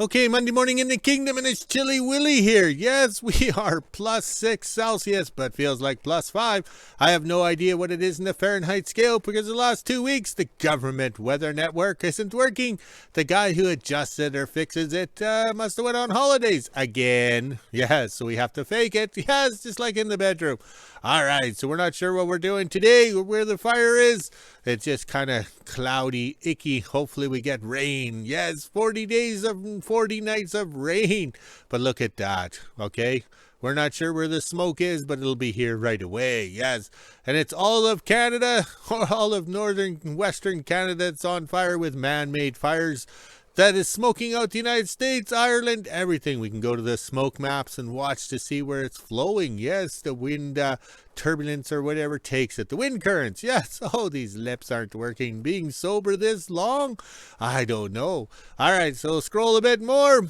Okay, Monday morning in the kingdom, and it's Chilly Willy here. Yes, we are +6 Celsius, but feels like +5. I have no idea what it is in the Fahrenheit scale because the last 2 weeks the government weather network isn't working. The guy who adjusts it or fixes it must have went on holidays again. Yes, so we have to fake it. Yes, just like in the bedroom. All right, so we're not sure what we're doing today or where the fire is. It's just kind of cloudy, icky. Hopefully we get rain. Yes, 40 days of 40 nights of rain. But look at that, okay? We're not sure where the smoke is, but it'll be here right away. Yes, and it's all of Canada, or all of northern and western Canada that's on fire with man-made fires. That is smoking out the United States, Ireland, everything. We can go to the smoke maps and watch to see where it's flowing. Yes, the wind turbulence or whatever takes it. The wind currents, yes. Oh, these lips aren't working. Being sober this long? I don't know. All right, so scroll a bit more.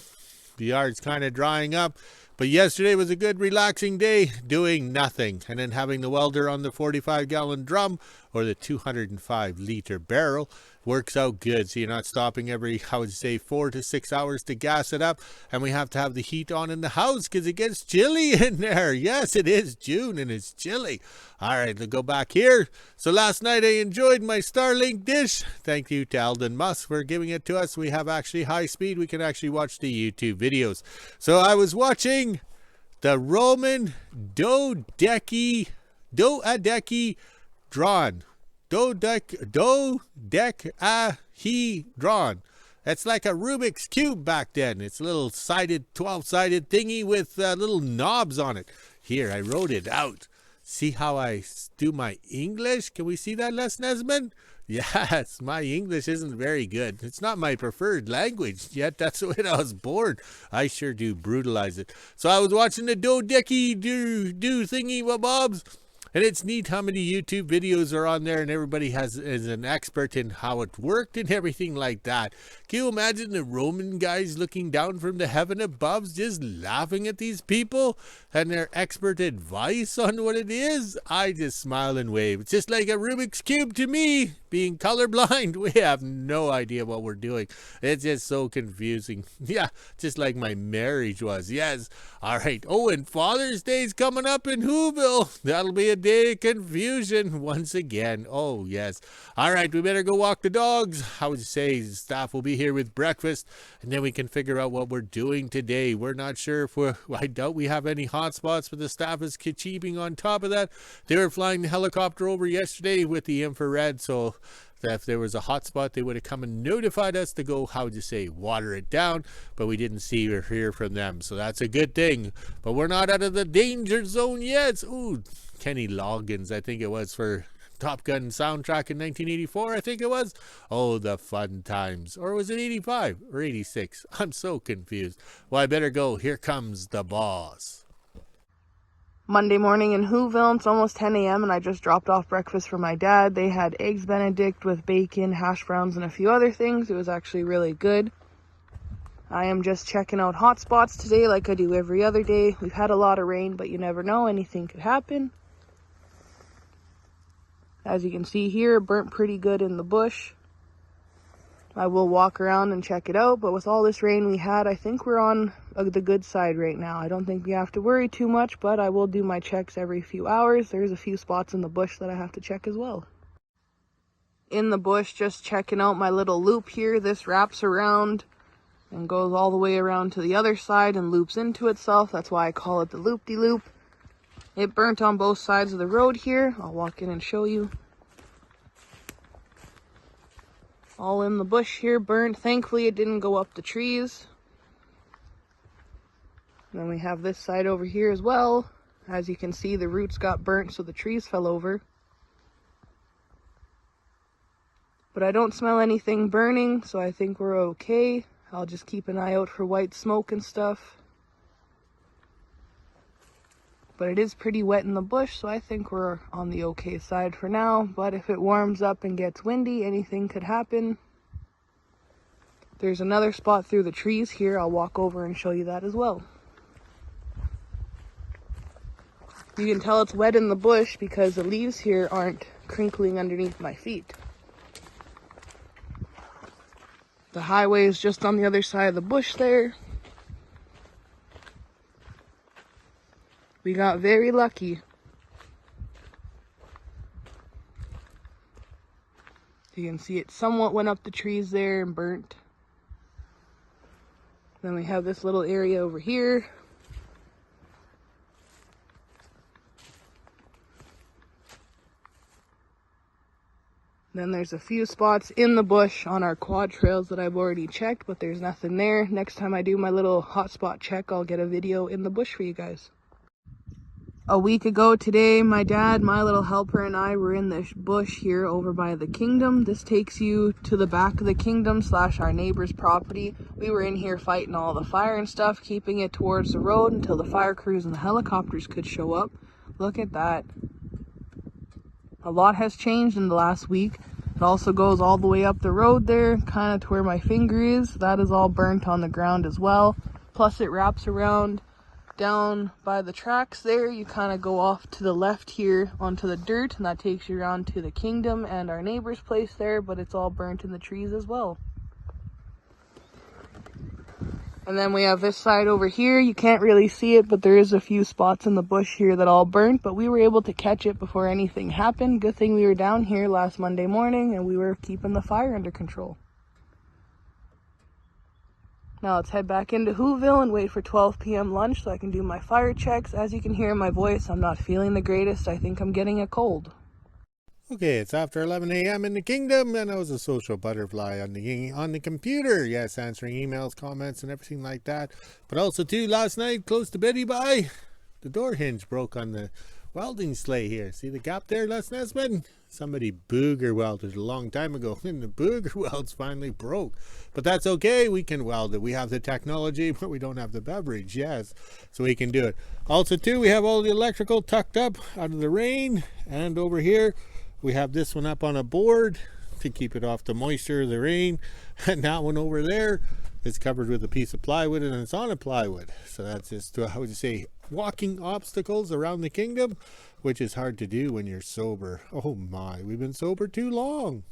The yard's kind of drying up. But yesterday was a good relaxing day, doing nothing. And then having the welder on the 45-gallon drum or the 205-liter barrel works out good. So you're not stopping every, I would say, 4 to 6 hours to gas it up. And we have to have the heat on in the house because it gets chilly in there. Yes, it is June and it's chilly. All right, let's go back here. So last night I enjoyed my Starlink dish. Thank you to Elon Musk for giving it to us. We have actually high speed. We can actually watch the YouTube videos. So I was watching the Roman Dodecahedron. Dodecahedron. It's like a Rubik's Cube back then. It's a little 12-sided thingy with little knobs on it. Here, I wrote it out. See how I do my English? Can we see that, Les Nesman? Yes, my English isn't very good. It's not my preferred language, yet that's the way I was born. I sure do brutalize it. So I was watching the Dodecahedron thingy bobs. And it's neat how many YouTube videos are on there and everybody is an expert in how it worked and everything like that. Can you imagine the Roman guys looking down from the heaven above just laughing at these people and their expert advice on what it is? I just smile and wave. It's just like a Rubik's Cube to me. Being colorblind, we have no idea what we're doing. It's just so confusing. Yeah, just like my marriage was. Yes. All right. Oh, and Father's Day's coming up in WHO-ville. That'll be a day of confusion once again. Oh, yes. All right, we better go walk the dogs. I would say staff will be here with breakfast, and then we can figure out what we're doing today. We're not sure if I doubt we have any hot spots, but the staff is keeping on top of that. They were flying the helicopter over yesterday with the infrared, so if there was a hot spot, they would have come and notified us to go, water it down, but we didn't see or hear from them, so that's a good thing. But we're not out of the danger zone yet. Ooh, Kenny Loggins, I think it was, for Top Gun soundtrack in 1984, I think it was. Oh, the fun times. Or was it 85 or 86? I'm so confused. Well, I better go. Here comes the boss. Monday morning in WHO-ville. It's almost 10 a.m. and I just dropped off breakfast for my dad. They had eggs Benedict with bacon, hash browns, and a few other things. It was actually really good. I am just checking out hot spots today like I do every other day. We've had a lot of rain, but you never know. Anything could happen. As you can see here, it burnt pretty good in the bush. I will walk around and check it out, but with all this rain we had, I think we're on the good side right now. I don't think we have to worry too much, but I will do my checks every few hours. There's a few spots in the bush that I have to check as well. In the bush, just checking out my little loop here. This wraps around and goes all the way around to the other side and loops into itself. That's why I call it the loop-de-loop. It burnt on both sides of the road here. I'll walk in and show you. All in the bush here, burnt. Thankfully, it didn't go up the trees. And then we have this side over here as well. As you can see, the roots got burnt, so the trees fell over. But I don't smell anything burning, so I think we're okay. I'll just keep an eye out for white smoke and stuff. But it is pretty wet in the bush, so I think we're on the okay side for now. But if it warms up and gets windy, anything could happen. There's another spot through the trees here. I'll walk over and show you that as well. You can tell it's wet in the bush because the leaves here aren't crinkling underneath my feet. The highway is just on the other side of the bush there. We got very lucky. You can see it somewhat went up the trees there and burnt. Then we have this little area over here. Then there's a few spots in the bush on our quad trails that I've already checked, but there's nothing there. Next time I do my little hotspot check, I'll get a video in the bush for you guys. A week ago today, my dad, my little helper, and I were in this bush here over by the kingdom. This takes you to the back of the kingdom / our neighbor's property. We were in here fighting all the fire and stuff, keeping it towards the road until the fire crews and the helicopters could show up. Look at that. A lot has changed in the last week. It also goes all the way up the road there, kind of to where my finger is. That is all burnt on the ground as well. Plus it wraps around down by the tracks there. You kind of go off to the left here onto the dirt, and that takes you around to the kingdom and our neighbor's place there, but it's all burnt in the trees as well. And then we have this side over here. You can't really see it, but there is a few spots in the bush here that all burnt, but we were able to catch it before anything happened. Good thing we were down here last Monday morning and we were keeping the fire under control. Now let's head back into WHO-ville and wait for 12 p.m. lunch so I can do my fire checks. As you can hear in my voice, I'm not feeling the greatest. I think I'm getting a cold. Okay, it's after 11 a.m. in the kingdom, and I was a social butterfly on the computer. Yes, answering emails, comments, and everything like that. But also, too, last night, close to beddy by, the door hinge broke on the welding sleigh here. See the gap there, Les Nesbitt? Somebody booger welded a long time ago, and the booger welds finally broke. But that's okay, we can weld it. We have the technology, but we don't have the beverage, yes. So we can do it. Also, too, we have all the electrical tucked up out of the rain, and over here, we have this one up on a board to keep it off the moisture of the rain. And that one over there is covered with a piece of plywood, and it's on a plywood. So that's just, how would you say, walking obstacles around the kingdom, which is hard to do when you're sober. Oh my, we've been sober too long.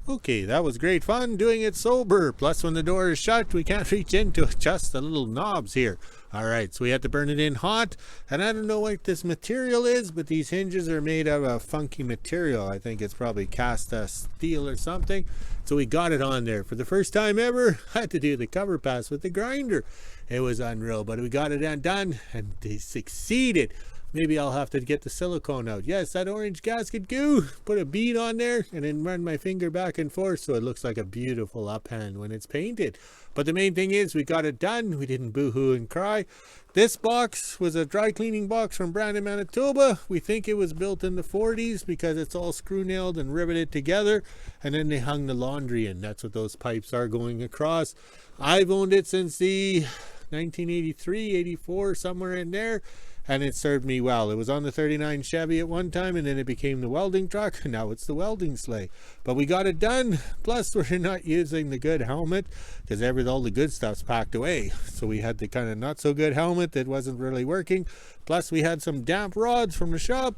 Okay, that was great fun doing it sober. Plus, when the door is shut, we can't reach in to adjust the little knobs here. All right, so we had to burn it in hot. And I don't know what this material is, but these hinges are made out of a funky material. I think it's probably cast steel or something. So we got it on there. For the first time ever, I had to do the cover pass with the grinder. It was unreal, but we got it done, and they succeeded. Maybe I'll have to get the silicone out. Yes, that orange gasket goo. Put a bead on there and then run my finger back and forth so it looks like a beautiful uphand when it's painted. But the main thing is we got it done. We didn't boo-hoo and cry. This box was a dry cleaning box from Brandon, Manitoba. We think it was built in the 40s because it's all screw nailed and riveted together. And then they hung the laundry in. That's what those pipes are going across. I've owned it since the 1983, 84, somewhere in there. And it served me well. It was on the 39 Chevy at one time, and then it became the welding truck, and now it's the welding sleigh. But we got it done. Plus, we're not using the good helmet because all the good stuff's packed away. So we had the kind of not so good helmet that wasn't really working. Plus, we had some damp rods from the shop.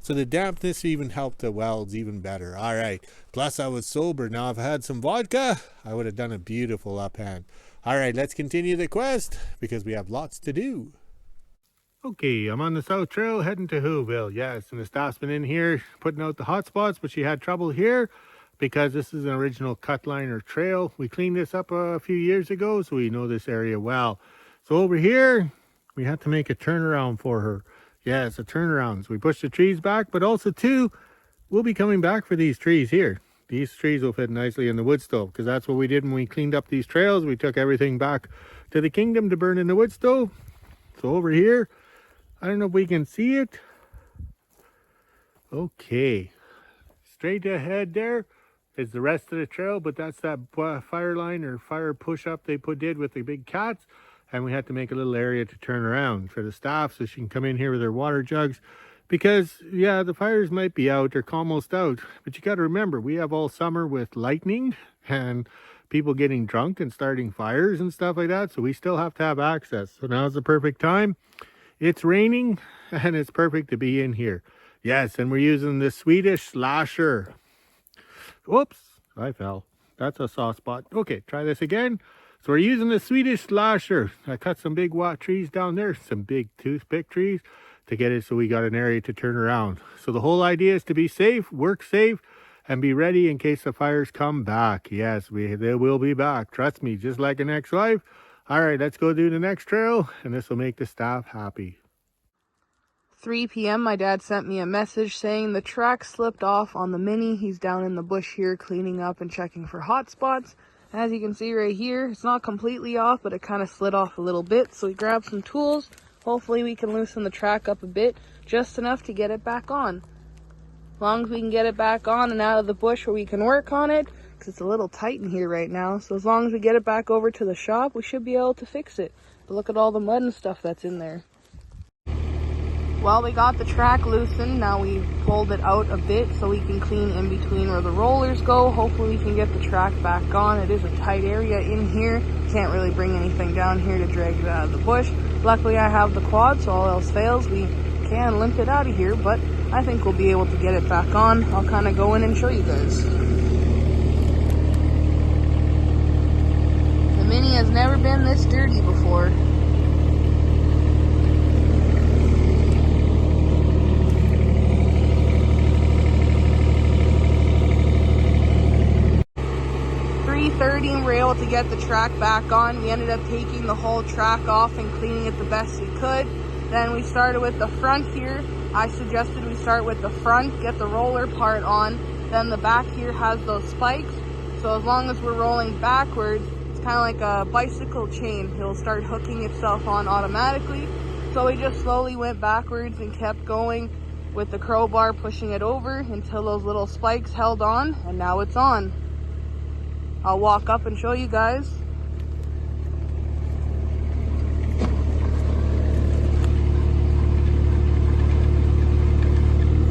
So the dampness even helped the welds even better. All right. Plus, I was sober. Now, if I had some vodka, I would have done a beautiful uphand. All right, let's continue the quest because we have lots to do. Okay, I'm on the South Trail heading to WHO-ville. Yes, and the staff's been in here putting out the hot spots, but she had trouble here because this is an original cut line or trail. We cleaned this up a few years ago, so we know this area well. So over here, we had to make a turnaround for her. Yes, a turnaround. So we pushed the trees back, but also too, we'll be coming back for these trees here. These trees will fit nicely in the wood stove because that's what we did when we cleaned up these trails. We took everything back to the kingdom to burn in the wood stove. So over here, I don't know if we can see it. Okay. Straight ahead there is the rest of the trail, but that's that fire line or fire push-up they did with the big cats. And we had to make a little area to turn around for the staff so she can come in here with her water jugs. Because, yeah, the fires might be out or almost out. But you got to remember, we have all summer with lightning and people getting drunk and starting fires and stuff like that. So we still have to have access. So now's the perfect time. It's raining and it's perfect to be in here. Yes, and we're using the Swedish slasher. Whoops, I fell. that's a soft spot. Okay, try this again. So we're using the Swedish slasher. I cut some big trees down there, some big toothpick trees, to get it so we got an area to turn around. So the whole idea is to be safe, work safe, and be ready in case the fires come back. Yes, they will be back. Trust me, just like an ex-wife. All right, let's go do the next trail, and this will make the staff happy. 3 p.m. my dad sent me a message saying the track slipped off on the Mini. He's down in the bush here cleaning up and checking for hot spots. As you can see right here, it's not completely off, but it kind of slid off a little bit. So we grabbed some tools. Hopefully we can loosen the track up a bit, just enough to get it back on. As long as we can get it back on and out of the bush where we can work on it, because it's a little tight in here right now. So as long as we get it back over to the shop, we should be able to fix it. But look at all the mud and stuff that's in there. Well, we got the track loosened. Now we pulled it out a bit so we can clean in between where the rollers go. Hopefully we can get the track back on. It is a tight area in here. Can't really bring anything down here to drag it out of the bush. Luckily I have the quad, so all else fails, we can limp it out of here, but I think we'll be able to get it back on. I'll kind of go in and show you guys. The Mini has never been this dirty before. And we were able to get the track back on. We ended up taking the whole track off and cleaning it the best we could. Then we started with the front here. I suggested we start with the front, get the roller part on. Then the back here has those spikes. So as long as we're rolling backwards, it's kind of like a bicycle chain. It'll start hooking itself on automatically. So we just slowly went backwards and kept going with the crowbar, pushing it over until those little spikes held on, and now it's on. I'll walk up and show you guys.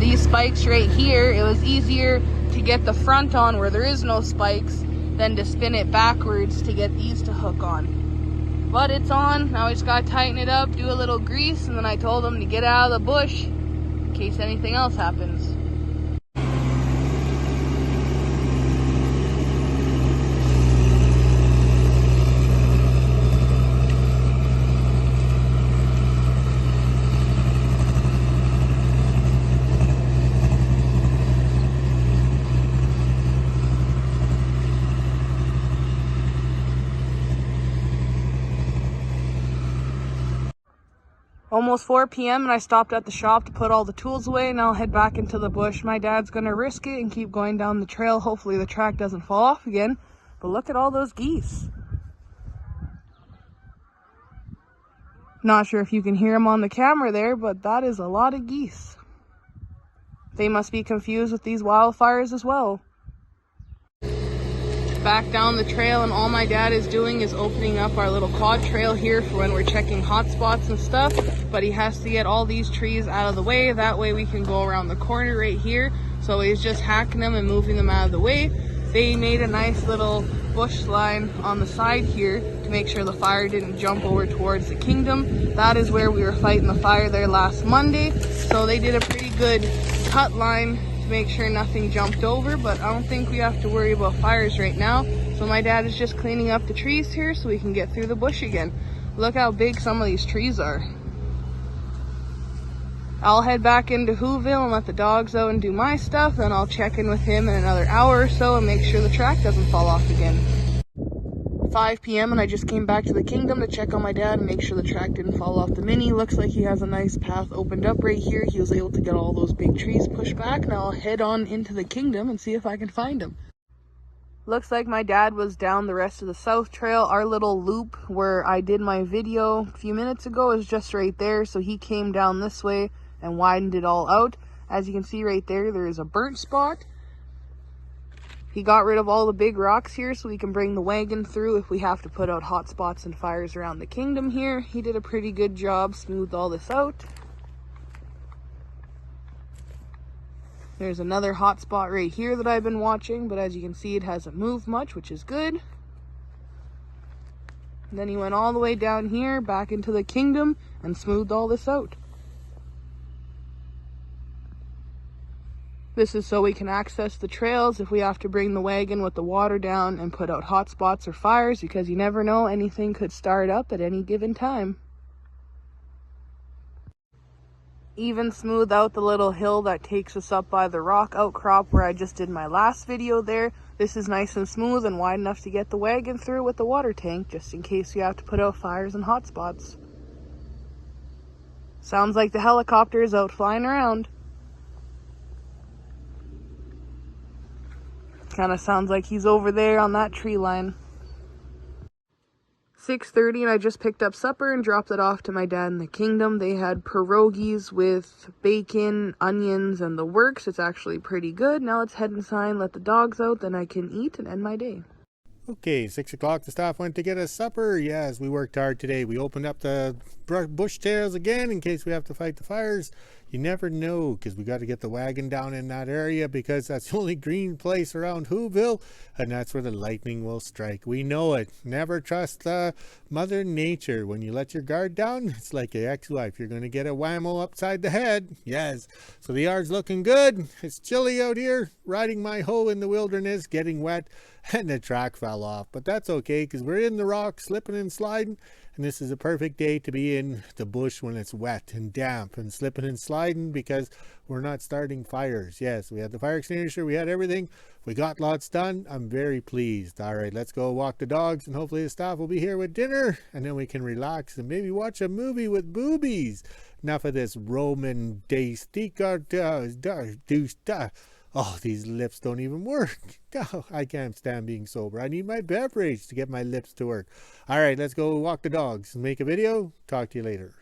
These spikes right here, it was easier to get the front on where there is no spikes than to spin it backwards to get these to hook on. But it's on. Now we just gotta tighten it up, do a little grease, and then I told them to get out of the bush in case anything else happens. Almost 4 p.m. and I stopped at the shop to put all the tools away. Now I'll head back into the bush. My dad's gonna risk it and keep going down the trail. Hopefully the track doesn't fall off again. But look at all those geese. Not sure if you can hear them on the camera there, but that is a lot of geese. They must be confused with these wildfires as well. Back down the trail, and all my dad is doing is opening up our little quad trail here for when we're checking hot spots and stuff, but he has to get all these trees out of the way. That way we can go around the corner right here. So he's just hacking them and moving them out of the way. They made a nice little bush line on the side here to make sure the fire didn't jump over towards the kingdom. That is where we were fighting the fire there last Monday. So they did a pretty good cut line to make sure nothing jumped over, but I don't think we have to worry about fires right now. So my dad is just cleaning up the trees here so we can get through the bush again. Look how big some of these trees are. I'll head back into WHO-ville and let the dogs out and do my stuff, then I'll check in with him in another hour or so and make sure the track doesn't fall off again. 5 p.m. and I just came back to the kingdom to check on my dad and make sure the track didn't fall off the Mini. Looks like he has a nice path opened up right here. He was able to get all those big trees pushed back. Now I'll head on into the kingdom and see if I can find him. Looks like my dad was down the rest of the south trail. Our little loop where I did my video a few minutes ago is just right there. So he came down this way and widened it all out. As you can see right there, there is a burnt spot. He got rid of all the big rocks here so we can bring the wagon through if we have to put out hot spots and fires around the kingdom here. He did a pretty good job, smoothed all this out. There's another hot spot right here that I've been watching, but as you can see, it hasn't moved much, which is good. And then he went all the way down here, back into the kingdom, and smoothed all this out. This is so we can access the trails if we have to bring the wagon with the water down and put out hot spots or fires, because you never know, anything could start up at any given time. Even smooth out the little hill that takes us up by the rock outcrop where I just did my last video there. This is nice and smooth and wide enough to get the wagon through with the water tank, just in case you have to put out fires and hot spots. Sounds like the helicopter is out flying around. Kind of sounds like he's over there on that tree line. 6:30 and I just picked up supper and dropped it off to my dad in the kingdom. They had pierogies with bacon, onions, and the works. It's actually pretty good. Now let's head inside, let the dogs out, then I can eat and end my day. Okay, 6 o'clock, the staff went to get us supper. Yes, we worked hard today. We opened up the bush tails again in case we have to fight the fires. You never know, because we got to get the wagon down in that area, because that's the only green place around WHO-ville, and that's where the lightning will strike. We know it. Never trust Mother Nature. When you let your guard down, it's like your ex-wife. You're going to get a whammo upside the head. Yes. So the yard's looking good. It's chilly out here. Riding my hoe in the wilderness, getting wet, and the track fell off. But that's okay, because we're in the rock, slipping and sliding. And this is a perfect day to be in the bush when it's wet and damp and slipping and sliding, because we're not starting fires. Yes, we had the fire extinguisher, we had everything. We got lots done. I'm very pleased. All right, let's go walk the dogs, and hopefully the staff will be here with dinner, and then we can relax and maybe watch a movie with boobies. Enough of this Roman Dodecahedron. Oh, these lips don't even work. No, I can't stand being sober. I need my beverage to get my lips to work. All right, let's go walk the dogs and make a video. Talk to you later.